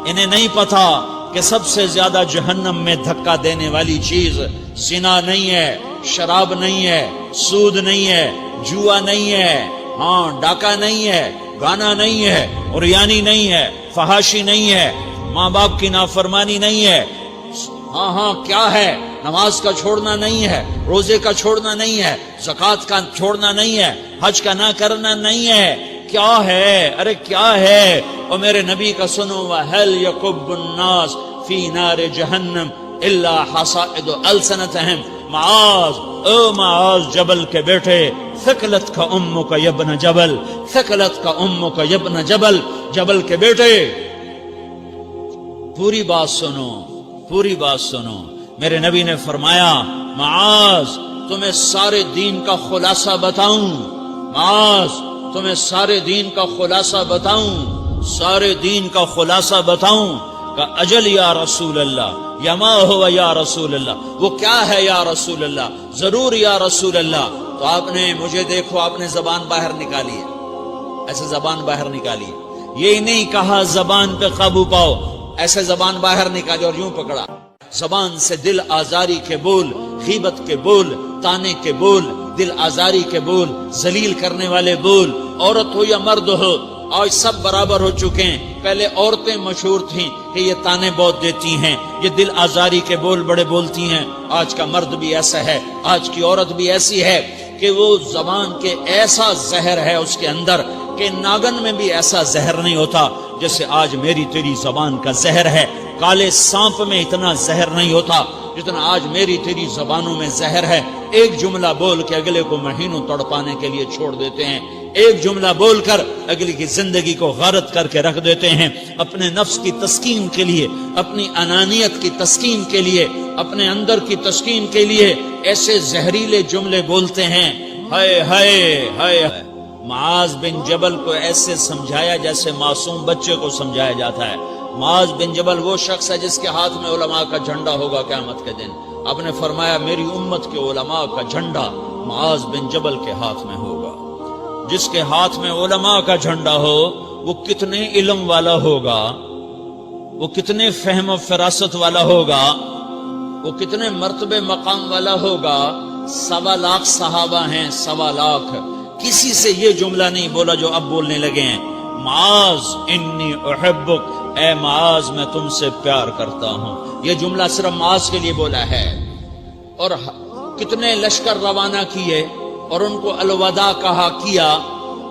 انہیں نہیں پتا کہ سب سے زیادہ جہنم میں دھکا دینے والی چیز زنا نہیں ہے، شراب نہیں ہے، سود نہیں ہے، جوا نہیں ہے، ہاں ڈاکہ نہیں ہے، گانا نہیں ہے، عریانی نہیں ہے، فحاشی نہیں ہے، ماں باپ کی نافرمانی نہیں ہے، ہاں کیا ہے، نماز کا چھوڑنا نہیں ہے، روزے کا چھوڑنا نہیں ہے، زکوٰۃ کا چھوڑنا نہیں ہے، حج کا نہ کرنا نہیں ہے، کیا ہے، ارے کیا ہے؟ اور میرے نبی کا سنو، وَهَلْ يَكُبُّ النَّاسُ فِي نَارِ جَهَنَّمَ إِلَّا حَصَائِدُ أَلْسِنَتِهِمْ۔ معاذ، او معاذ جبل کے بیٹے، ثقلت کا امک یا ابن جبل، ثقلت کا امک یا ابن جبل، جبل کے بیٹے پوری بات سنو، پوری بات سنو۔ میرے نبی نے فرمایا، معاذ تمہیں سارے دین کا خلاصہ بتاؤں، معاذ تمہیں سارے دین کا خلاصہ بتاؤں، سارے دین کا خلاصہ بتاؤں؟ کہ اجل یا رسول اللہ، یا ما ہوا یا رسول اللہ، وہ کیا ہے یا رسول اللہ؟ ضرور یا رسول اللہ۔ تو آپ نے مجھے دیکھو، آپ نے زبان باہر نکالی ہے، ایسے زبان باہر نکالی ہے، یہ نہیں کہا زبان پہ قابو پاؤ، ایسے زبان باہر نکالی اور یوں پکڑا۔ زبان سے دل آزاری کے بول، غیبت کے بول، تانے کے بول، دل آزاری کے بول، ذلیل کرنے والے بول، عورت ہو یا مرد ہو، آج سب برابر ہو چکے ہیں۔ پہلے عورتیں مشہور تھیں کہ یہ تانے بہت دیتی ہیں، یہ دل آزاری کے بول بڑے بولتی ہیں۔ آج کا مرد بھی ایسا ہے، آج کی عورت بھی ایسی ہے کہ وہ زبان کے ایسا زہر ہے اس کے اندر کہ ناگن میں بھی ایسا زہر نہیں ہوتا جیسے آج میری تیری زبان کا زہر ہے۔ کالے سانپ میں اتنا زہر نہیں ہوتا جتنا آج میری تیری زبانوں میں زہر ہے۔ ایک جملہ بول کے اگلے کو مہینوں تڑپانے کے لیے چھوڑ دیتے ہیں، ایک جملہ بول کر اگلی کی زندگی کو غارت کر کے رکھ دیتے ہیں، اپنے نفس کی تسکین کے لیے، اپنی انانیت کی تسکین کے لیے، اپنے اندر کی تسکین کے لیے ایسے زہریلے جملے بولتے ہیں۔ ہائے ہائے ہائے۔ معاذ بن جبل کو ایسے سمجھایا جیسے معصوم بچے کو سمجھایا جاتا ہے۔ معاذ بن جبل وہ شخص ہے جس کے ہاتھ میں علماء کا جھنڈا ہوگا قیامت کے دن۔ آپ نے فرمایا میری امت کے علماء کا جھنڈا معاذ بن جبل کے ہاتھ میں ہوگا۔ جس کے ہاتھ میں علماء کا جھنڈا ہو وہ کتنے علم والا ہوگا، وہ کتنے فہم و فراست والا ہوگا، وہ کتنے مرتبے مقام والا ہوگا۔ 1.25 لاکھ صحابہ ہیں، 1.25 لاکھ، کسی سے یہ جملہ نہیں بولا جو اب بولنے لگے ہیں۔ معاذ انی احبک، اے معاذ میں تم سے پیار کرتا ہوں، یہ جملہ صرف معاذ کے لیے بولا ہے۔ اور کتنے لشکر روانہ کیے اور ان کو الوداع کہا کیا،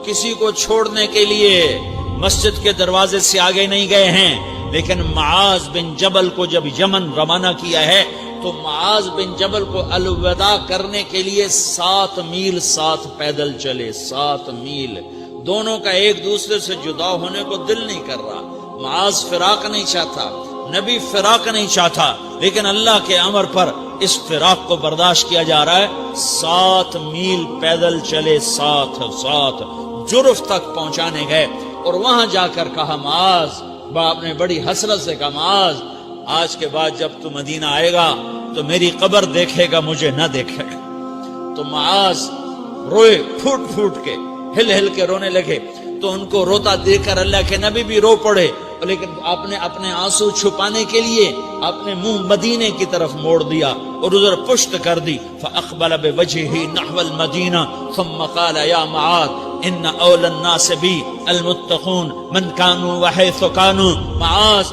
کسی کو چھوڑنے کے لیے مسجد کے دروازے سے آگے نہیں گئے ہیں، لیکن معاذ بن جبل کو جب یمن روانہ کیا ہے تو معاذ بن جبل کو الوداع کرنے کے لیے 7 میل ساتھ پیدل چلے، 7 میل۔ دونوں کا ایک دوسرے سے جدا ہونے کو دل نہیں کر رہا۔ معاذ فراق نہیں چاہتا، نبی فراق نہیں چاہتا، لیکن اللہ کے امر پر اس فراق کو برداشت کیا جا رہا ہے۔ 7 میل پیدل چلے، 7 جرف تک پہنچانے گئے اور وہاں جا کر کہا معاذ، باپ نے بڑی حسرت سے کہا معاذ آج کے بعد جب تو مدینہ آئے گا تو میری قبر دیکھے گا، مجھے نہ دیکھے گا۔ تو معاذ روئے، پھوٹ پھوٹ کے، ہل ہل کے رونے لگے۔ تو ان کو روتا دیکھ کر اللہ کے نبی بھی رو پڑے، لیکن آپ نے اپنے آنسو چھپانے کے لیے اپنے منہ مدینے کی طرف موڑ دیا اور ادھر پشت کر دی۔ فاقبل بوجهه نحو المدینہ ثم قال یا معاذ ان اول الناس بی المتقون من كانوا وحيث كانوا۔ معاذ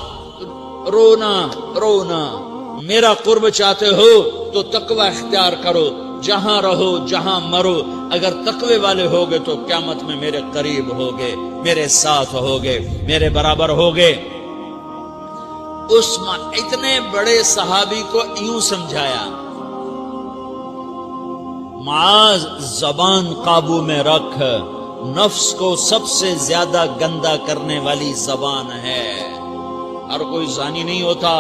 رونا رونا، میرا قرب چاہتے ہو تو تقوی اختیار کرو، جہاں رہو جہاں مرو، اگر تقوی والے ہوگے تو قیامت میں میرے قریب ہوگے، میرے ساتھ ہوگے، میرے برابر ہوگے۔ اس اتنے بڑے صحابی کو یوں سمجھایا، معاذ زبان قابو میں رکھ، نفس کو سب سے زیادہ گندا کرنے والی زبان ہے۔ ہر کوئی زانی نہیں ہوتا،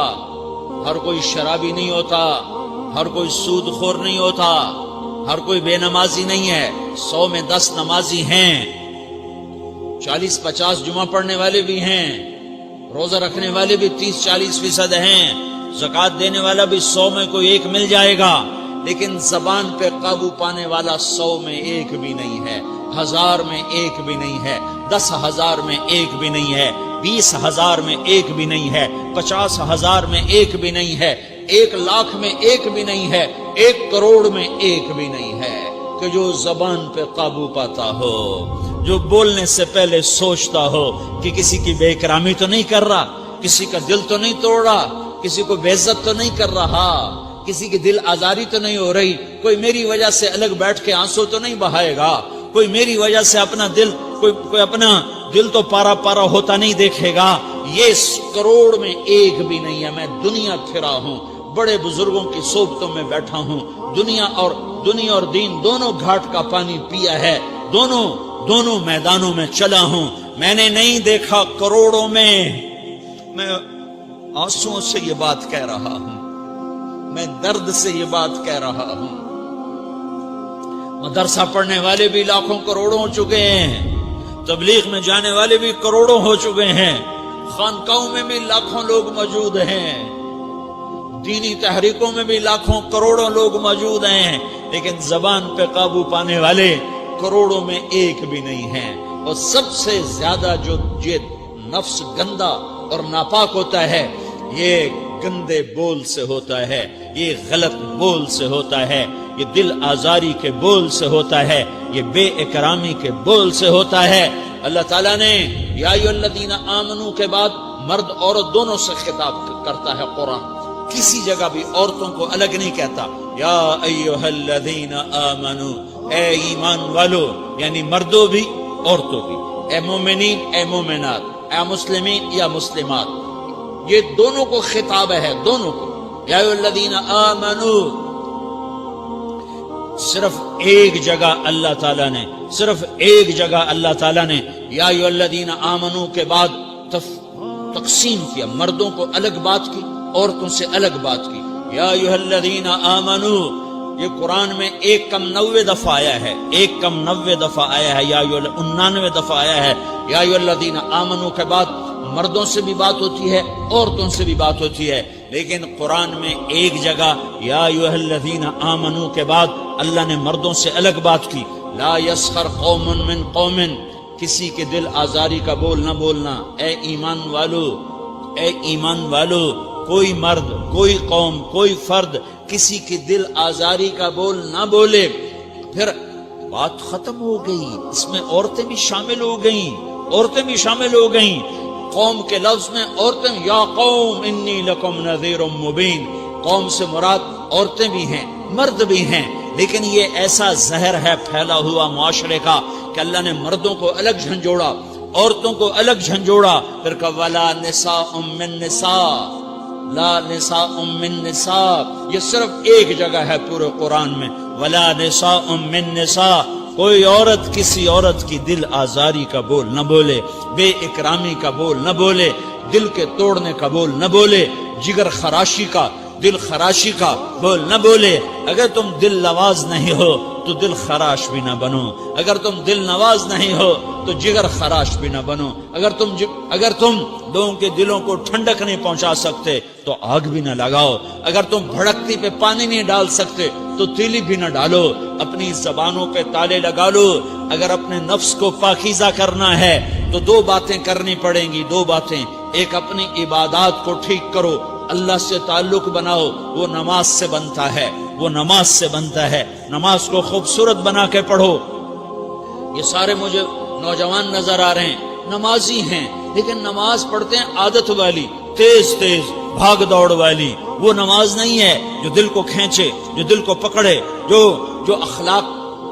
ہر کوئی شرابی نہیں ہوتا، ہر کوئی سود خور نہیں ہوتا، ہر کوئی بے نمازی نہیں ہے۔ 100 میں 10 نمازی ہیں، 40-50 جمعہ پڑھنے والے بھی ہیں، روزہ رکھنے والے بھی 30-40% ہیں، زکوٰۃ دینے والا بھی 100 میں کوئی ایک مل جائے گا، لیکن زبان پہ قابو پانے والا 100 میں ایک بھی نہیں ہے، 1000 میں ایک بھی نہیں ہے، 10,000 میں ایک بھی نہیں ہے۔ 20,000 میں ایک بھی نہیں ہے، 50,000 میں ایک بھی نہیں ہے، 1,00,000 میں ایک بھی نہیں ہے، 1 کروڑ میں ایک بھی نہیں ہے کہ جو زبان پہ قابو پاتا ہو، جو بولنے سے پہلے سوچتا ہو کہ کسی کی بے اکرامی تو نہیں کر رہا، کسی کا دل تو نہیں توڑ رہا، کسی کو بے عزت تو نہیں کر رہا، کسی کی دل آزاری تو نہیں ہو رہی، کوئی میری وجہ سے الگ بیٹھ کے آنسو تو نہیں بہائے گا، کوئی میری وجہ سے اپنا دل کوئی اپنا دل تو پارا پارا ہوتا نہیں دیکھے گا۔ یہ 1 کروڑ میں ایک بھی نہیں ہے۔ میں دنیا پھرا ہوں، بڑے بزرگوں کی صحبتوں میں بیٹھا ہوں، دنیا اور دین دونوں گھاٹ کا پانی پیا ہے، دونوں میدانوں میں چلا ہوں، میں نے نہیں دیکھا کروڑوں میں۔ میں آنسوؤں سے یہ بات کہہ رہا ہوں، میں درد سے یہ بات کہہ رہا ہوں۔ مدرسہ پڑھنے والے بھی لاکھوں کروڑوں ہو چکے ہیں، تبلیغ میں جانے والے بھی کروڑوں ہو چکے ہیں، خانقاہوں میں بھی لاکھوں لوگ موجود ہیں، دینی تحریکوں میں بھی لاکھوں کروڑوں لوگ موجود ہیں، لیکن زبان پہ قابو پانے والے کروڑوں میں ایک بھی نہیں ہیں۔ اور سب سے زیادہ جو یہ نفس گندا اور ناپاک ہوتا ہے، یہ گندے بول سے ہوتا ہے، یہ غلط بول سے ہوتا ہے، یہ دل آزاری کے بول سے ہوتا ہے، یہ بے اکرامی کے بول سے ہوتا ہے۔ اللہ تعالیٰ نے یا ایھا الذین آمنو کے بعد مرد عورت دونوں سے خطاب کرتا ہے قرآن، کسی جگہ بھی عورتوں کو الگ نہیں کہتا۔ یا ایھا الذین آمنو، اے ایمان والو، یعنی مردوں بھی عورتوں بھی، اے مومنین اے مومنات، اے مسلمین یا مسلمات، یہ دونوں کو خطاب ہے، دونوں کو۔ یا ایھا الذین آمنو، صرف ایک جگہ اللہ تعالیٰ نے یا ایھا الذین آمنو کے بعد تقسیم کیا، مردوں کو الگ بات کی، عورتوں سے الگ بات کی۔ یا ایھا الذین آمنو، یہ قرآن میں 1 دفعہ آیا ہے، 1 دفعہ آیا ہے، یا 99 دفعہ آیا ہے۔ یا ایھا الذین آمنو کے بعد مردوں سے بھی بات ہوتی ہے، عورتوں سے بھی بات ہوتی ہے، لیکن قرآن میں ایک جگہ یا ایھا الذین آمنو کے بعد اللہ نے مردوں سے الگ بات کی۔ لا یسخر قوم من قوم، کسی کے دل آزاری کا بول نہ بولنا۔ اے ایمان والو، کوئی مرد، کوئی قوم، کوئی فرد کسی کی دل آزاری کا بول نہ بولے۔ پھر بات ختم ہو گئی، اس میں عورتیں بھی شامل ہو گئیں، قوم کے لفظ میں عورتیں، یا قوم انی لکم نذیر مبین، قوم سے مراد عورتیں بھی ہیں، مرد بھی ہیں، لیکن یہ ایسا زہر ہے پھیلا ہوا معاشرے کا کہ اللہ نے مردوں کو الگ جھنجھوڑا، عورتوں کو الگ جھنجھوڑا، پھر کہا ولا نساء من نساء، لا نساء من نساء، یہ صرف ایک جگہ ہے پورے قرآن میں، ولا نساء من نساء، کوئی عورت کسی عورت کی دل آزاری کا بول نہ بولے، بے اکرامی کا بول نہ بولے، دل کے توڑنے کا بول نہ بولے، جگر خراشی کا، دل خراشی کا بول نہ بولے۔ اگر تم دل نواز نہیں ہو تو دل خراش بھی نہ بنو، اگر تم دل نواز نہیں ہو تو جگر خراش بھی نہ بنو، اگر تم لوگوں کے دلوں کو ٹھنڈک نہیں پہنچا سکتے تو آگ بھی نہ لگاؤ، اگر تم بھڑکتی پہ پانی نہیں ڈال سکتے تو تیلی بھی نہ ڈالو، اپنی زبانوں پہ تالے لگا لو۔ اگر اپنے نفس کو پاکیزہ کرنا ہے تو 2 باتیں کرنی پڑیں گی، 2 باتیں، ایک اپنی عبادات کو ٹھیک کرو، اللہ سے تعلق بناؤ، وہ نماز سے بنتا ہے، نماز کو خوبصورت بنا کے پڑھو۔ یہ سارے مجھے نوجوان نظر آ رہے ہیں، نمازی ہیں، لیکن نماز پڑھتے ہیں عادت والی، تیز بھاگ دوڑ والی، وہ نماز نہیں ہے جو دل کو کھینچے، جو دل کو پکڑے، جو اخلاق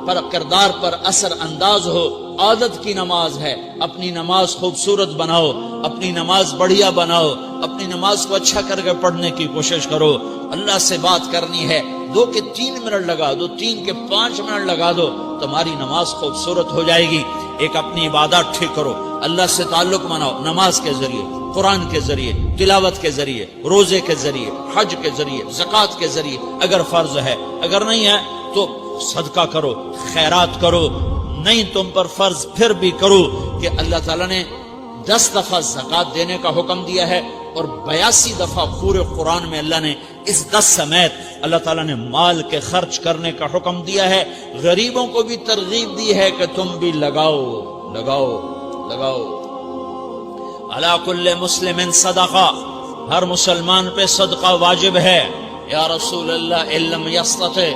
پر، کردار پر اثر انداز ہو۔ عادت کی نماز ہے، اپنی نماز خوبصورت بناؤ، اپنی نماز بڑھیا بناؤ، اپنی نماز کو اچھا کر کے پڑھنے کی کوشش کرو۔ اللہ سے بات کرنی ہے، 2 کے 3 منٹ لگا دو، 3 کے 5 منٹ لگا دو، تمہاری نماز خوبصورت ہو جائے گی۔ ایک اپنی عبادات ٹھیک کرو، اللہ سے تعلق بناؤ، نماز کے ذریعے، قرآن کے ذریعے، تلاوت کے ذریعے، روزے کے ذریعے، حج کے ذریعے، زکوٰۃ کے ذریعے، اگر فرض ہے، اگر نہیں ہے تو صدقہ کرو، خیرات کرو، نہیں تم پر فرض پھر بھی کرو کہ اللہ تعالیٰ نے 10 دفعہ زکوٰۃ دینے کا حکم دیا ہے، اور 82 دفعہ پورے قرآن میں اللہ نے اس 10 سمیت اللہ تعالیٰ نے مال کے خرچ کرنے کا حکم دیا ہے۔ غریبوں کو بھی ترغیب دی ہے کہ تم بھی لگاؤ۔ علی کل مسلم صدقہ، ہر مسلمان پہ صدقہ واجب ہے۔ یا رسول اللہ ان لم یستطع،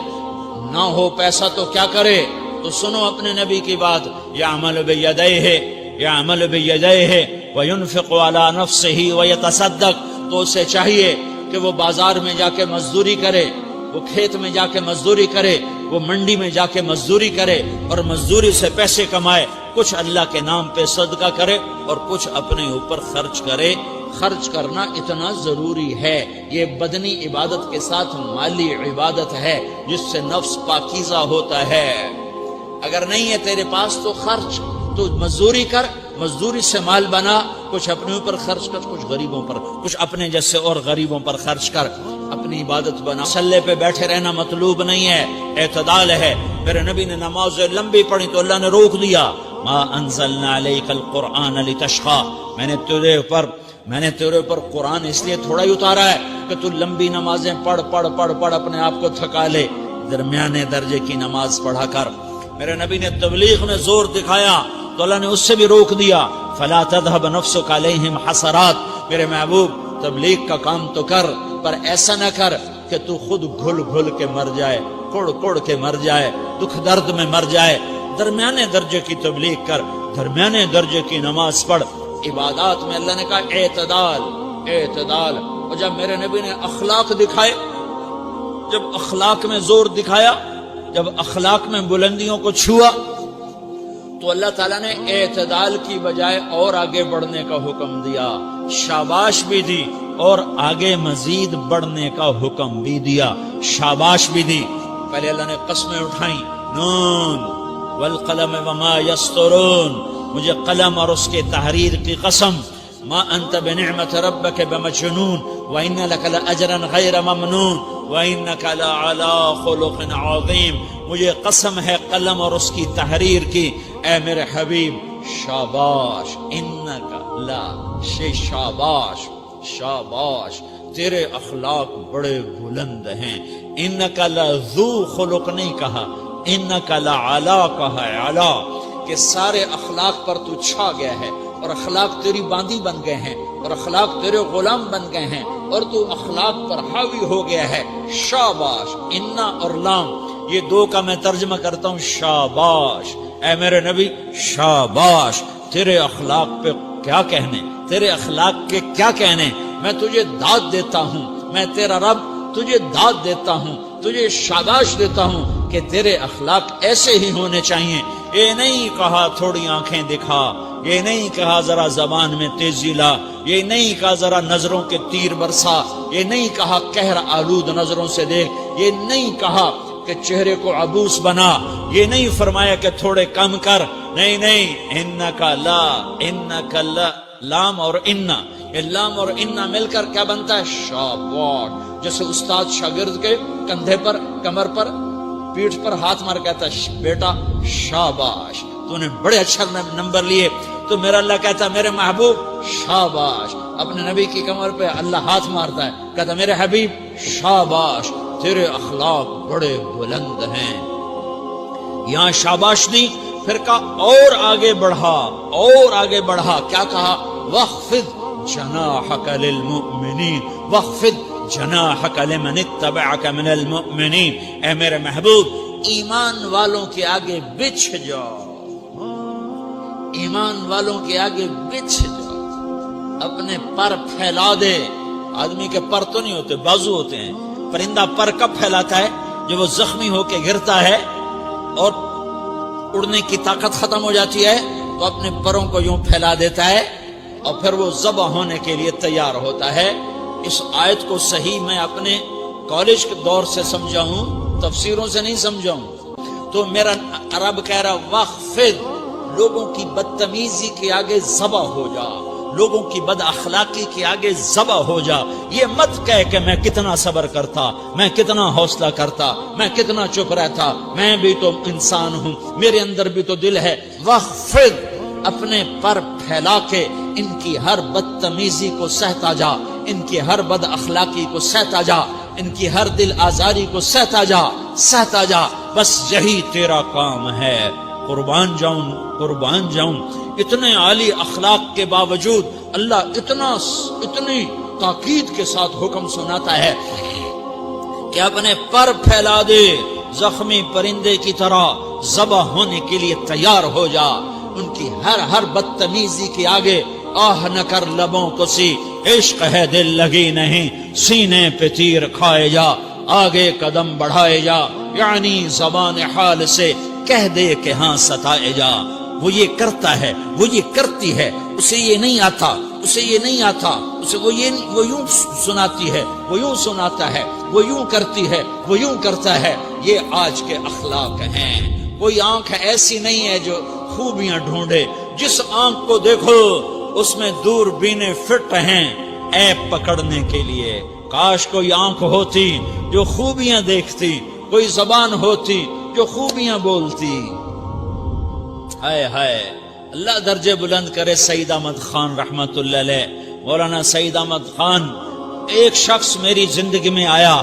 نہ ہو پیسہ تو کیا کرے؟ تو سنو اپنے نبی کی بات، یعمل بیدیہ، یعمل بیدیہ وینفق علی نفسہ ویتصدق، تو اسے چاہیے کہ وہ بازار میں جا کے مزدوری کرے، وہ کھیت میں جا کے مزدوری کرے، وہ منڈی میں جا کے مزدوری کرے اور مزدوری سے پیسے کمائے، کچھ اللہ کے نام پہ صدقہ کرے اور کچھ اپنے اوپر خرچ کرے۔ خرچ کرنا اتنا ضروری ہے، یہ بدنی عبادت کے ساتھ مالی عبادت ہے جس سے نفس پاکیزہ ہوتا ہے۔ اگر نہیں ہے تیرے پاس تو خرچ، تو مزدوری کر، مزدوری سے مال بنا، کچھ اپنے اوپر خرچ کر، کچھ غریبوں پر، کچھ اپنے جیسے اور غریبوں پر خرچ کر، اپنی عبادت بنا۔ مسلے پہ بیٹھے رہنا مطلوب نہیں ہے، اعتدال ہے۔ میرے نبی نے نماز لمبی پڑھی تو اللہ نے روک دیا، ما انزلنا علیک القرآن لتشقی، میں نے تیرے اوپر قرآن اس لیے تھوڑا ہی اتارا ہے کہ تو لمبی نمازیں پڑھ اپنے آپ کو تھکا لے، درمیانے درجے کی نماز پڑھا کر۔ میرے نبی نے تبلیغ میں زور دکھایا تو اللہ نے اس سے بھی روک دیا، فلا تذهب نفسك علیہم حسرات، میرے محبوب تبلیغ کا کام تو کر، پر ایسا نہ کر کہ تو خود گھل کے مر جائے، کڑ کے مر جائے، دکھ درد میں مر جائے۔ درمیانے درجے کی تبلیغ کر، درمیانے درجے کی نماز پڑھ۔ عبادات میں اللہ نے کہا اعتدال۔ اور جب میرے نبی نے اخلاق دکھائے، جب اخلاق میں زور دکھایا، جب اخلاق میں بلندیوں کو چھوا، تو اللہ تعالیٰ نے اعتدال کی بجائے اور آگے بڑھنے کا حکم دیا، شاباش بھی دی اور آگے مزید بڑھنے کا حکم بھی دیا، شاباش بھی دی۔ پہلے اللہ نے قسمیں اٹھائیں، نون والقلم وما یسطرون، مجھے قلم اور اس کے تحریر کی قسم، ما انت بنعمت ربک بمجنون وان لک لاجرا غیر ممنون وانک لعلی خلق عظیم، مجھے قسم ہے قلم اور اس کی تحریر کی، اے میرے حبیب شاباش، انک لا شاباش، تیرے اخلاق بڑے بلند ہیں۔ انک لذو خلق نہیں کہا، انک لعلی کہا، علا، کہ سارے اخلاق پر تو چھا گیا ہے اور اخلاق تیری باندی بن گئے ہیں اور اخلاق تیرے غلام بن گئے ہیں اور تو اخلاق پر حاوی ہو گیا ہے۔ شاباش، انا اور لام یہ دو کا میں ترجمہ کرتا ہوں، شاباش، اے میرے نبی شاباش، تیرے اخلاق پہ کیا کہنے، تیرے اخلاق کے کیا کہنے، میں تجھے داد دیتا ہوں، میں تیرا رب تجھے داد دیتا ہوں، تجھے شاباش دیتا ہوں کہ تیرے اخلاق ایسے ہی ہونے چاہیے۔ یہ نہیں کہا تھوڑی آنکھیں دکھا، یہ نہیں کہا ذرا زبان میں تیزی لا، یہ نہیں کہا ذرا نظروں کے تیر برسا، یہ نہیں کہا قہر آلود نظروں سے دیکھ، یہ نہیں کہا کہ چہرے کو عبوس بنا، یہ نہیں فرمایا کہ تھوڑے کم کر، نہیں، انکا لا، لام اور انا، یہ لام اور انا مل کر کیا بنتا ہے؟ شاباش۔ جیسے استاد شاگرد کے کندھے پر، کمر پر، پیٹھ پر ہاتھ مار کہتا ہے بیٹا شاباش، تو نے بڑے اچھا نمبر لیے، تو میرا اللہ کہتا ہے میرے محبوب شاباش۔ اپنے نبی کی کمر پہ اللہ ہاتھ مارتا ہے، کہتا میرے حبیب شاباش، تیرے اخلاق بڑے بلند ہیں۔ یہاں شاباش دی، پھر کہا اور آگے بڑھا، کیا کہا؟ وَخْفِضْ جَنَاحَكَ لِلْمُؤْمِنِينَ، وَخْفِضْ جَنَاحَكَ لِمَنِ اتَّبَعَكَ مِنَ الْمُؤْمِنِينَ، اے میرے محبوب ایمان والوں کے آگے بچھ جاؤ، ایمان والوں کے آگے بچھ جاؤ، اپنے پر پھیلا دے۔ آدمی کے پر تو نہیں ہوتے، بازو ہوتے ہیں۔ پرندہ پر کب پھیلاتا ہے؟ جب وہ زخمی ہو کے گرتا ہے اور اڑنے کی طاقت ختم ہو جاتی ہے تو اپنے پروں کو یوں پھیلا دیتا ہے اور پھر وہ ذبح ہونے کے لیے تیار ہوتا ہے۔ اس آیت کو صحیح میں اپنے کالج کے دور سے سمجھا ہوں، تفسیروں سے نہیں سمجھا ہوں۔ تو میرا رب کہہ رہا وَخْفِضْ، لوگوں کی بدتمیزی کے آگے ذبح ہو جا، لوگوں کی بد اخلاقی کے آگے ذبح ہو جا۔ یہ مت کہہ کہ میں کتنا صبر کرتا، میں کتنا حوصلہ کرتا، میں کتنا چپ رہتا، میں بھی تو انسان ہوں، میرے اندر بھی تو دل ہے۔ وَخْفِضْ، اپنے پر پھیلا کے ان کی ہر بدتمیزی کو سہتا جا، ان کی ہر بد اخلاقی کو سہتا جا، ان کی ہر دل آزاری کو سہتا جا، بس یہی تیرا کام ہے۔ قربان جاؤں اتنے عالی اخلاق کے باوجود اللہ اتنی تاکید کے ساتھ حکم سناتا ہے کہ اپنے پر پھیلا دے، زخمی پرندے کی طرح ذبح ہونے کے لیے تیار ہو جا، ان کی ہر بدتمیزی کے آگے آہ نہ کر لبوں کو سی، عشق ہے دل لگی نہیں، سینے پہ تیر کھائے جا، آگے قدم بڑھائے جا، یعنی زبان حال سے کہہ دے کہ ہاں ستائے جا۔ وہ یہ کرتا ہے، وہ یہ کرتی ہے، اسے یہ نہیں آتا، اسے وہ یوں سناتی ہے، وہ یوں سناتا ہے، وہ یوں کرتی ہے، وہ یوں کرتا ہے۔ یہ آج کے اخلاق ہیں۔ کوئی آنکھ ایسی نہیں ہے جو خوبیاں ڈھونڈے، جس آنکھ کو دیکھو اس میں دور بینے فٹ ہیں عیب پکڑنے کے لیے۔ کاش کوئی آنکھ ہوتی جو خوبیاں دیکھتی، کوئی زبان ہوتی جو خوبیاں بولتی۔ ہائے ہائے، اللہ درجے بلند کرے سعید احمد خان رحمت اللہ علیہ۔ مولانا سعید احمد خان، ایک شخص میری زندگی میں آیا،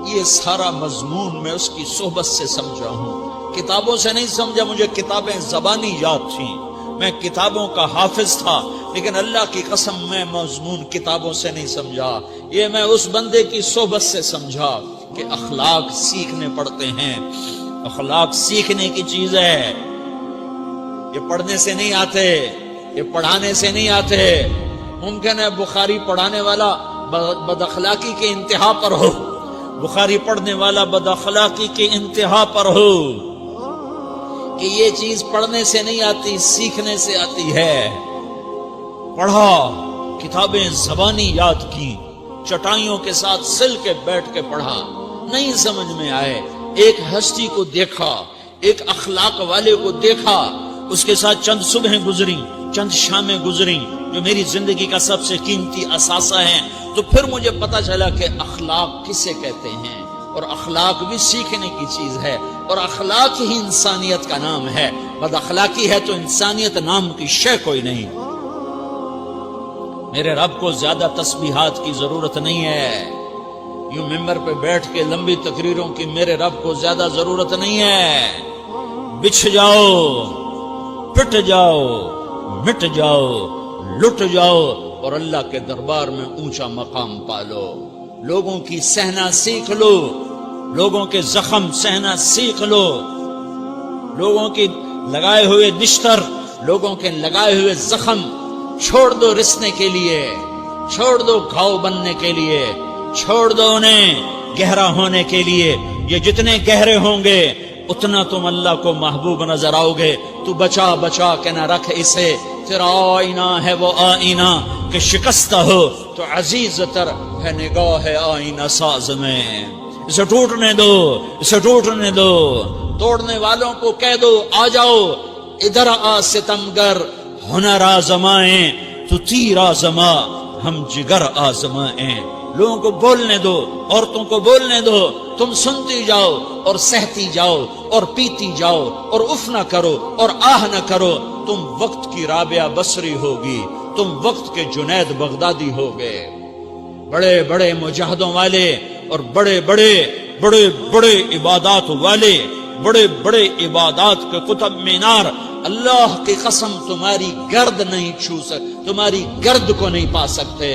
یہ سارا مضمون میں اس کی صحبت سے سمجھا ہوں، کتابوں سے نہیں سمجھا، مجھے کتابیں زبانی یاد تھیں، میں کتابوں کا حافظ تھا، لیکن اللہ کی قسم میں مضمون کتابوں سے نہیں سمجھا، یہ میں اس بندے کی صحبت سے سمجھا کہ اخلاق سیکھنے پڑتے ہیں۔ اخلاق سیکھنے کی چیز ہے، یہ پڑھنے سے نہیں آتے، یہ پڑھانے سے نہیں آتے۔ ممکن ہے بخاری پڑھانے والا بد اخلاقی کے انتہا پر ہو، بخاری پڑھنے والا بد اخلاقی کے انتہا پر ہو، کہ یہ چیز پڑھنے سے نہیں آتی، سیکھنے سے آتی ہے۔ پڑھا، کتابیں زبانی یاد کی، چٹائیوں کے ساتھ سل کے بیٹھ کے پڑھا، نہیں سمجھ میں آئے، ایک ہستی کو دیکھا، ایک اخلاق والے کو دیکھا، اس کے ساتھ چند صبحیں گزری، چند شامیں گزری جو میری زندگی کا سب سے قیمتی اثاثہ ہیں، تو پھر مجھے پتا چلا کہ اخلاق کسے کہتے ہیں، اور اخلاق بھی سیکھنے کی چیز ہے، اور اخلاق ہی انسانیت کا نام ہے۔ بد اخلاقی ہے تو انسانیت نام کی شے کوئی نہیں۔ میرے رب کو زیادہ تسبیحات کی ضرورت نہیں ہے، یوں ممبر پہ بیٹھ کے لمبی تقریروں کی میرے رب کو زیادہ ضرورت نہیں ہے۔ بچھ جاؤ، پٹ جاؤ، مٹ جاؤ، لٹ جاؤ، اور اللہ کے دربار میں اونچا مقام پالو۔ لوگوں کی سہنا سیکھ لو، لوگوں کے زخم سہنا سیکھ لو، لوگوں کی لگائے ہوئے نشتر، لوگوں کے لگائے ہوئے زخم چھوڑ دو رسنے کے لیے، چھوڑ دو گھاؤ بننے کے لیے، چھوڑ دو انہیں گہرا ہونے کے لیے۔ یہ جتنے گہرے ہوں گے اتنا تم اللہ کو محبوب نظر آؤ گے۔ تو بچا بچا کے نہ رکھ اسے، تیرا آئینہ ہے وہ آئینہ کہ شکستہ ہو تو عزیز تر ہے نگاہ آئینہ ساز میں۔ اسے ٹوٹنے دو، اسے ٹوٹنے دو، توڑنے والوں کو کہہ دو آ جاؤ ادھر آ ستمگر، ہنر آزمائیں تو تیر آزما، ہم جگر آزمائیں۔ لوگوں کو بولنے دو، عورتوں کو بولنے دو، تم سنتی جاؤ اور سہتی جاؤ اور پیتی جاؤ اور اف نہ کرو اور آہ نہ کرو۔ تم وقت کی رابعہ بصری ہوگی، تم وقت کے جنید بغدادی ہوگے۔ بڑے بڑے مجاہدوں والے اور بڑے بڑے عبادات والے، بڑے بڑے عبادات کے قطب مینار، اللہ کی قسم تمہاری گرد نہیں چھو سکتے، تمہاری گرد کو نہیں پا سکتے۔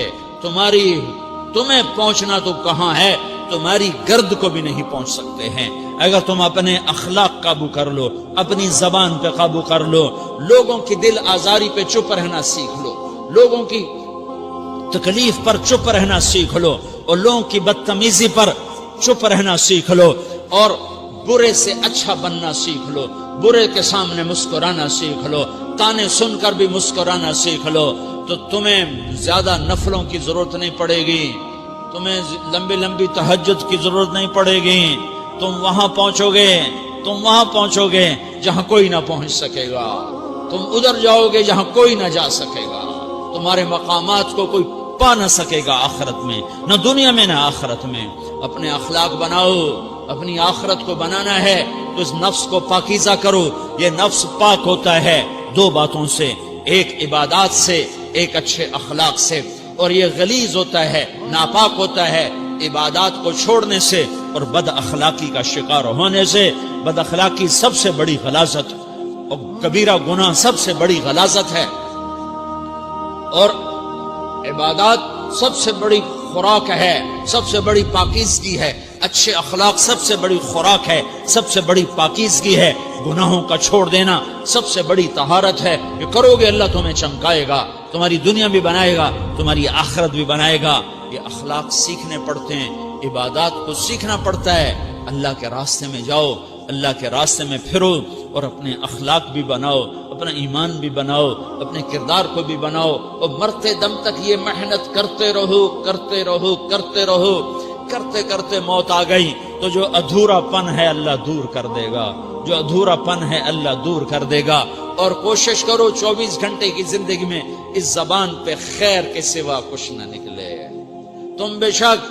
تمہیں پہنچنا تو کہاں ہے، تمہاری گرد کو بھی نہیں پہنچ سکتے ہیں۔ اگر تم اپنے اخلاق قابو کر لو، اپنی زبان پہ قابو کر لو، لوگوں کی دل آزاری پہ چپ رہنا سیکھ لو، لوگوں کی تکلیف پر چپ رہنا سیکھ لو، اور لوگوں کی بدتمیزی پر چپ رہنا سیکھ لو، اور برے سے اچھا بننا سیکھ لو، برے کے سامنے مسکرانا سیکھ لو، تانے سن کر بھی مسکرانا سیکھ لو، تو تمہیں زیادہ نفلوں کی ضرورت نہیں پڑے گی، تمہیں لمبی تہجد کی ضرورت نہیں پڑے گی۔ تم وہاں پہنچو گے جہاں کوئی نہ پہنچ سکے گا، تم ادھر جاؤ گے جہاں کوئی نہ جا سکے گا، تمہارے مقامات کو کوئی پا نہ سکے گا آخرت میں، نہ دنیا میں نہ آخرت میں۔ اپنے اخلاق بناؤ، اپنی آخرت کو بنانا ہے تو اس نفس کو پاکیزہ کرو۔ یہ نفس پاک ہوتا ہے دو باتوں سے، ایک عبادات سے، ایک اچھے اخلاق سے، اور یہ غلیظ ہوتا ہے، ناپاک ہوتا ہے عبادات کو چھوڑنے سے اور بد اخلاقی کا شکار ہونے سے۔ بد اخلاقی سب سے بڑی غلاظت اور کبیرہ گناہ سب سے بڑی غلاظت ہے، اور عبادات سب سے بڑی خوراک ہے، سب سے بڑی پاکیزگی ہے۔ اچھے اخلاق سب سے بڑی خوراک ہے، سب سے بڑی پاکیزگی ہے۔ گناہوں کا چھوڑ دینا سب سے بڑی طہارت ہے۔ یہ کرو گے اللہ تمہیں چمکائے گا، تمہاری دنیا بھی بنائے گا، تمہاری آخرت بھی بنائے گا۔ یہ اخلاق سیکھنے پڑتے ہیں، عبادات کو سیکھنا پڑتا ہے۔ اللہ کے راستے میں جاؤ، اللہ کے راستے میں پھرو، اور اپنے اخلاق بھی بناؤ، اپنا ایمان بھی بناؤ، اپنے کردار کو بھی بناؤ، اور مرتے دم تک یہ محنت کرتے رہو، کرتے رہو، کرتے رہو۔ کرتے کرتے موت آ گئی تو جو ادھورا پن ہے اللہ دور کر دے گا، جو ادھورا پن ہے اللہ دور کر دے گا۔ اور کوشش کرو 24 گھنٹے کی زندگی میں اس زبان پہ خیر کے سوا کچھ نہ نکلے۔ تم بے شک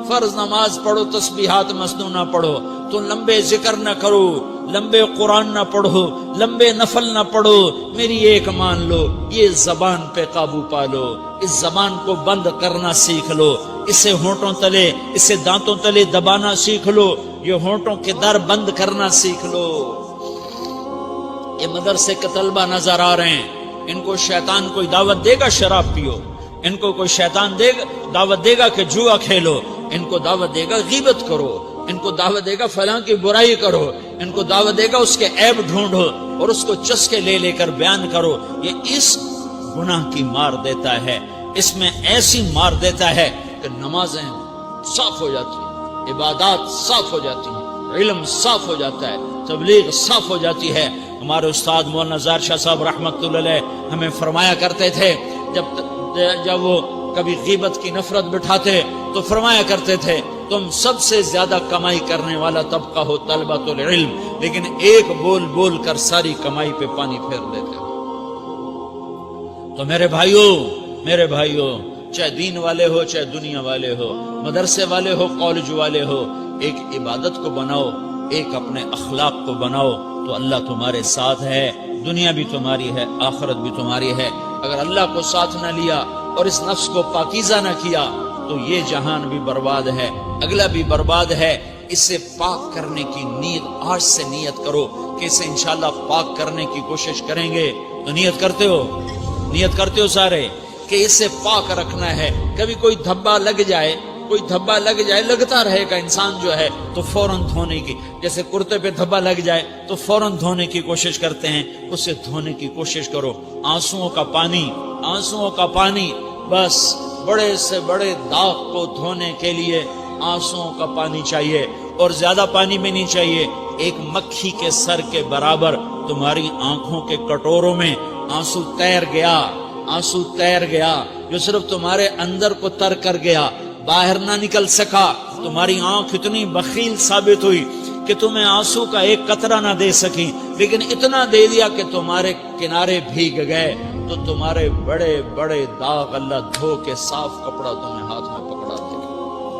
فرض نماز پڑھو، تسبیحات مسنون نہ پڑھو، تو لمبے ذکر نہ کرو، لمبے قرآن نہ پڑھو، لمبے نفل نہ پڑھو، میری ایک مان لو، یہ زبان پہ قابو پالو، اس زبان کو بند کرنا سیکھ لو، اسے ہونٹوں تلے، اسے دانتوں تلے دبانا سیکھ لو، یہ ہونٹوں کے در بند کرنا سیکھ لو۔ یہ مدرسے کے طلبہ نظر آ رہے ہیں، ان کو شیطان کوئی دعوت دے گا شراب پیو، ان کو کوئی شیطان دعوت دے گا کہ جوا کھیلو، ان کو دعوت دے گا غیبت کرو، ان کو دعوت دے گا فلاں کی برائی کرو، ان کو دعوت دے گا اس کے عیب ڈھونڈو اور اس کو چسکے لے لے کر بیان کرو۔ یہ اس گناہ کی مار دیتا ہے، اس میں ایسی مار دیتا ہے کہ نمازیں صاف ہو جاتی ہیں، عبادات صاف ہو جاتی ہیں، علم صاف ہو جاتا ہے، تبلیغ صاف ہو جاتی ہے۔ ہمارے استاد مولانا ظاہر شاہ صاحب رحمۃ اللہ علیہ ہمیں فرمایا کرتے تھے، جب وہ کبھی غیبت کی نفرت بٹھاتے تو فرمایا کرتے تھے تم سب سے زیادہ کمائی کرنے والا طبقہ ہو طلبۃ العلم، لیکن ایک بول بول کر ساری کمائی پہ پانی پھیر دیتے ہو۔ تو میرے بھائیوں چاہے دین والے ہو، چاہے دنیا والے ہو، مدرسے والے ہو، کالج والے ہو، ایک عبادت کو بناؤ، ایک اپنے اخلاق کو بناؤ، تو اللہ تمہارے ساتھ ہے، دنیا بھی تمہاری ہے، آخرت بھی تمہاری ہے۔ اگر اللہ کو ساتھ نہ لیا اور اس نفس کو پاکیزہ نہ کیا تو یہ جہان بھی برباد ہے، اگلا بھی برباد ہے۔ اسے پاک کرنے کی نیت آج سے نیت کرو کہ اسے انشاءاللہ پاک کرنے کی کوشش کریں گے۔ تو نیت کرتے ہو سارے کہ اسے پاک رکھنا ہے۔ کبھی کوئی دھبا لگ جائے، لگتا رہے گا انسان جو ہے تو فوراً دھونے کی، جیسے کرتے پہ دھبا لگ جائے تو فوراً دھونے کی کوشش کرتے ہیں، اسے دھونے کی کوشش کرو۔ آنسوؤں کا پانی بس بڑے سے بڑے داغ کو دھونے کے لیے آنسوؤں کا پانی چاہیے، اور زیادہ پانی بھی نہیں چاہیے۔ ایک مکھی کے سر کے برابر تمہاری آنکھوں کے کٹوروں میں آنسو تیر گیا جو صرف تمہارے اندر کو تر کر گیا، باہر نہ نکل سکا۔ تمہاری آنکھ اتنی بخیل ثابت ہوئی کہ تمہیں آنسو کا ایک قطرہ نہ دے سکی، لیکن اتنا دے دیا کہ تمہارے کنارے بھیگ گئے۔ تو تمہارے بڑے بڑے داغ اللہ دھو کے صاف کپڑا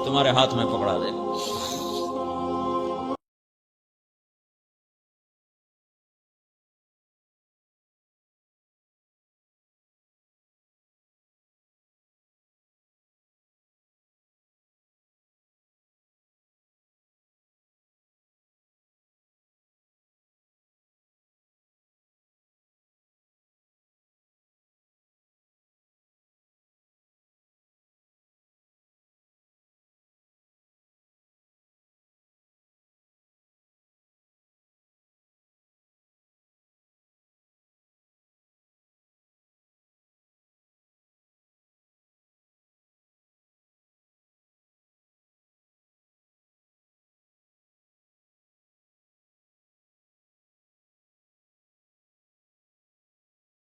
تمہارے ہاتھ میں پکڑا دے۔